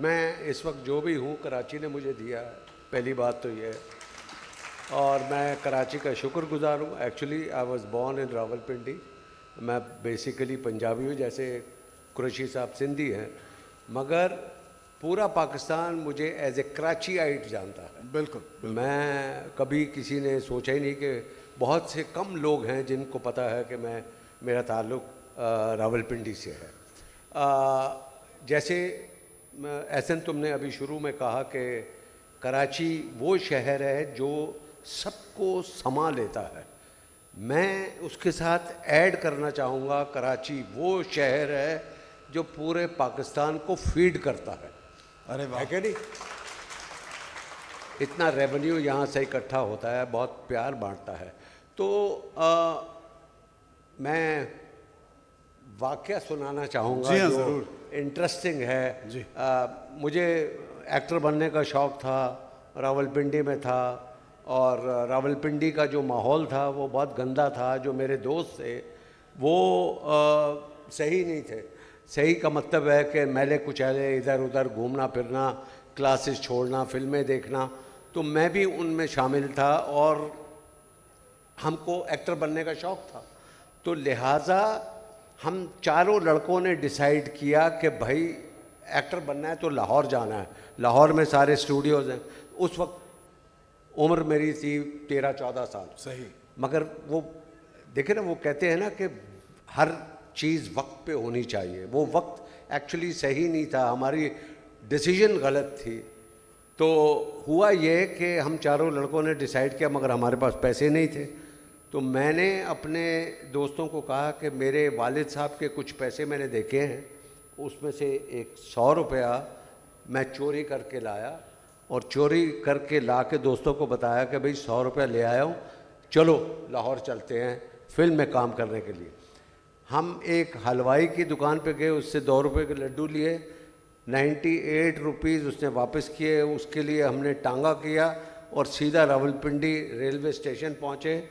मैं इस वक्त जो भी हूँ कराची ने मुझे दिया है, पहली बात तो ये है। और मैं कराची का शुक्रगुजार हूँ। Actually I was born in Rawalpindi. मैं बेसिकली पंजाबी हूँ, जैसे कुरैशी साहब सिंधी हैं, मगर पूरा पाकिस्तान मुझे एज ए कराचीआइट जानता है। बिल्कुल, बिल्कुल। मैं कभी किसी ने सोचा ही नहीं कि बहुत से कम लोग हैं जिनको पता है कि मेरा ताल्लुक़ रावलपिंडी से है। जैसे एहसन तुमने अभी शुरू में कहा कि कराची वो शहर है जो सबको समा लेता है। मैं उसके साथ ऐड करना चाहूँगा, कराची वो शहर है जो पूरे पाकिस्तान को फीड करता है। अरे वाह! है क्या नहीं? इतना रेवेन्यू यहाँ से इकट्ठा होता है, बहुत प्यार बांटता है। तो मैं वाक़या सुनाना चाहूँगा जी हाँ, जो ज़रूर। इंटरेस्टिंग है। जी। मुझे एक्टर बनने का शौक़ था, रावलपिंडी में था, और रावलपिंडी का जो माहौल था वो बहुत गंदा था। जो मेरे दोस्त थे वो सही नहीं थे। सही का मतलब है कि मैले कुचैले, इधर उधर घूमना फिरना, क्लासेस छोड़ना, फिल्में देखना। तो मैं भी उनमें शामिल था और हमको एक्टर बनने का शौक़ था। तो लिहाजा हम चारों लड़कों ने डिसाइड किया कि भाई एक्टर बनना है तो लाहौर जाना है। लाहौर में सारे स्टूडियोज़ हैं। उस वक्त उम्र मेरी थी 13-14 साल। सही। मगर वो देखे ना, वो कहते हैं ना कि हर चीज़ वक्त पे होनी चाहिए। वो वक्त एक्चुअली सही नहीं था, हमारी डिसीजन गलत थी। तो हुआ ये कि हम चारों लड़कों ने डिसाइड किया, मगर हमारे पास पैसे नहीं थे। तो मैंने अपने दोस्तों को कहा कि मेरे वालिद साहब के कुछ पैसे मैंने देखे हैं, उसमें से एक 100 रुपया मैं चोरी करके लाया, और चोरी करके ला के दोस्तों को बताया कि भाई 100 रुपया ले आया हूँ, चलो लाहौर चलते हैं फिल्म में काम करने के लिए। हम एक हलवाई की दुकान पे गए, उससे 2 रुपये के लड्डू लिए, 98 रुपीज़ उसने वापस किए। उसके लिए हमने टांगा किया और सीधा रावलपिंडी रेलवे स्टेशन पहुँचे,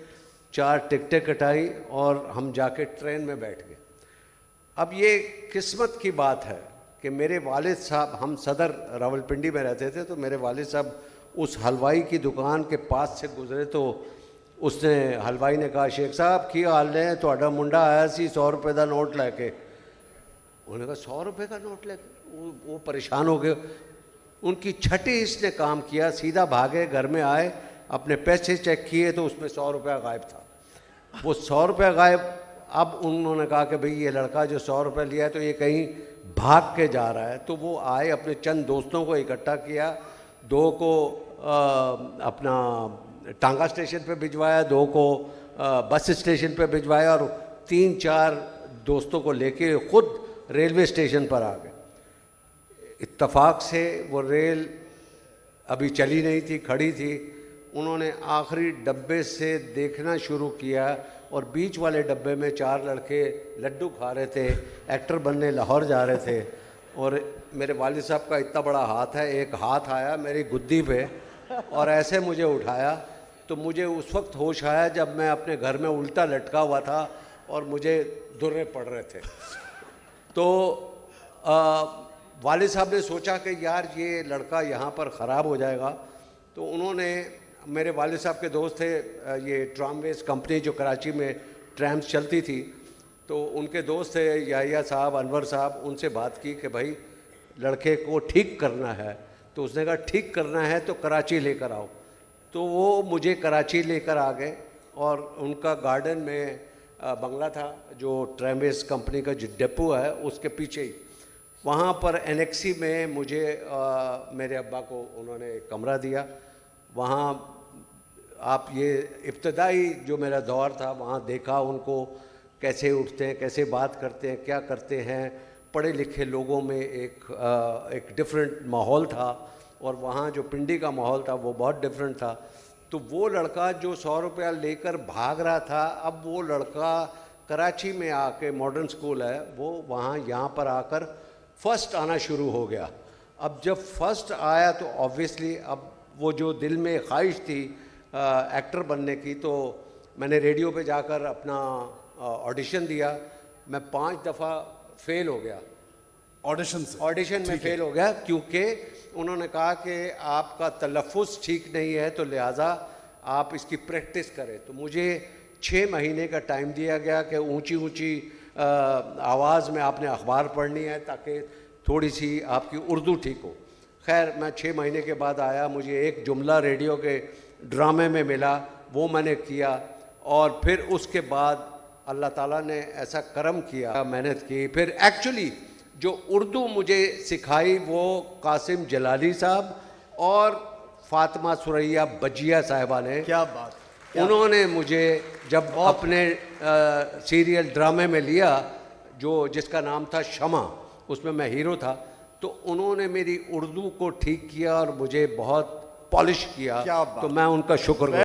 4 टिकटें कटाई और हम जाके ट्रेन में बैठ गए। अब ये किस्मत की बात है कि मेरे वालिद साहब, हम सदर रावलपिंडी में रहते थे, तो मेरे वालिद साहब उस हलवाई की दुकान के पास से गुजरे तो उसने, हलवाई ने कहा, शेख साहब की हाल है, तुहाडा मुंडा आया सी 100 रुपये का नोट लैके। उन्होंने कहा 100 रुपये का नोट लेके? वो परेशान हो गए। उनकी छठी इसने काम किया, सीधा भागे, घर में आए, अपने पैसे चेक किए तो उसमें 100 रुपया गायब था। वो 100 रुपया गायब। अब उन्होंने कहा कि भाई ये लड़का जो 100 रुपया लिया है तो ये कहीं भाग के जा रहा है। तो वो आए, अपने चंद दोस्तों को इकट्ठा किया, 2 को अपना टांगा स्टेशन पे भिजवाया, 2 को बस स्टेशन पे भिजवाया, और 3-4 दोस्तों को लेके खुद रेलवे स्टेशन पर आ गए। इत्तफाक से वो रेल अभी चली नहीं थी, खड़ी थी। उन्होंने आखिरी डब्बे से देखना शुरू किया और बीच वाले डब्बे में 4 लड़के लड्डू खा रहे थे, एक्टर बनने लाहौर जा रहे थे। और मेरे वालिद साहब का इतना बड़ा हाथ है, एक हाथ आया मेरी गुद्दी पे और ऐसे मुझे उठाया। तो मुझे उस वक्त होश आया जब मैं अपने घर में उल्टा लटका हुआ था और मुझे दुर्रे पड़ रहे थे। तो वालिद साहब ने सोचा कि यार ये लड़का यहाँ पर ख़राब हो जाएगा। तो उन्होंने, मेरे वालिद साहब के दोस्त थे, ये ट्रामवेज कंपनी जो कराची में ट्रैम्स चलती थी, तो उनके दोस्त थे याहिया साहब, अनवर साहब, उनसे बात की कि भाई लड़के को ठीक करना है। तो उसने कहा ठीक करना है तो कराची लेकर आओ। तो वो मुझे कराची लेकर आ गए और उनका गार्डन में बंगला था, जो ट्रामवेज कंपनी का जो डिपो है उसके पीछे ही, वहाँ पर एनेक्सी में मुझे मेरे अब्बा को उन्होंने कमरा दिया। वहाँ आप ये इब्तदाई जो मेरा दौर था, वहाँ देखा उनको कैसे उठते हैं, कैसे बात करते हैं, क्या करते हैं। पढ़े लिखे लोगों में एक डिफरेंट माहौल था, और वहाँ जो पिंडी का माहौल था वो बहुत डिफरेंट था। तो वो लड़का जो 100 रुपया लेकर भाग रहा था, अब वो लड़का कराची में आके, मॉडर्न स्कूल है वो, वहाँ यहाँ पर आकर फर्स्ट आना शुरू हो गया। अब जब फर्स्ट आया तो ऑब्वियसली अब वो जो दिल में ख्वाहिश थी एक्टर बनने की, तो मैंने रेडियो पे जाकर अपना ऑडिशन दिया। मैं 5 दफ़ा फेल हो गया। ऑडिशन से? ऑडिशन में फेल हो गया क्योंकि उन्होंने कहा कि आपका तलफ़ुज़ ठीक नहीं है, तो लिहाजा आप इसकी प्रैक्टिस करें। तो मुझे 6 महीने का टाइम दिया गया कि ऊंची ऊंची आवाज़ में आपने अखबार पढ़नी है ताकि थोड़ी सी आपकी उर्दू ठीक हो। खैर मैं 6 महीने के बाद आया, मुझे एक जुमला रेडियो के ड्रामे में मिला, वो मैंने किया, और फिर उसके बाद अल्लाह ताला ने ऐसा करम किया, मेहनत की। फिर एक्चुअली जो उर्दू मुझे सिखाई वो कासिम जलाली साहब और फातिमा सुरैया बजिया साहिबा ने। क्या बात! उन्होंने मुझे जब अपने सीरियल ड्रामे में लिया जो जिसका नाम था शमा, उसमें मैं हीरो था, तो उन्होंने मेरी उर्दू को ठीक किया और मुझे बहुत पॉलिश किया। क्या बात! तो मैं उनका शुक्र